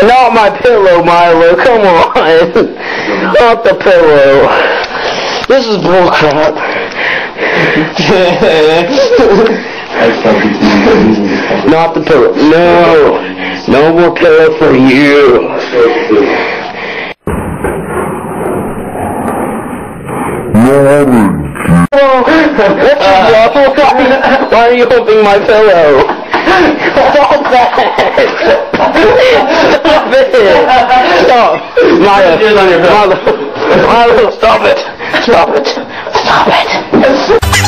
Not my pillow, Milo. Come on. Not the pillow. This is bullcrap. Not the pillow. No. No more pillow for you. Why are you humping my pillow? Stop that! Stop it! Stop! Milo, stop it! Stop it! Stop it!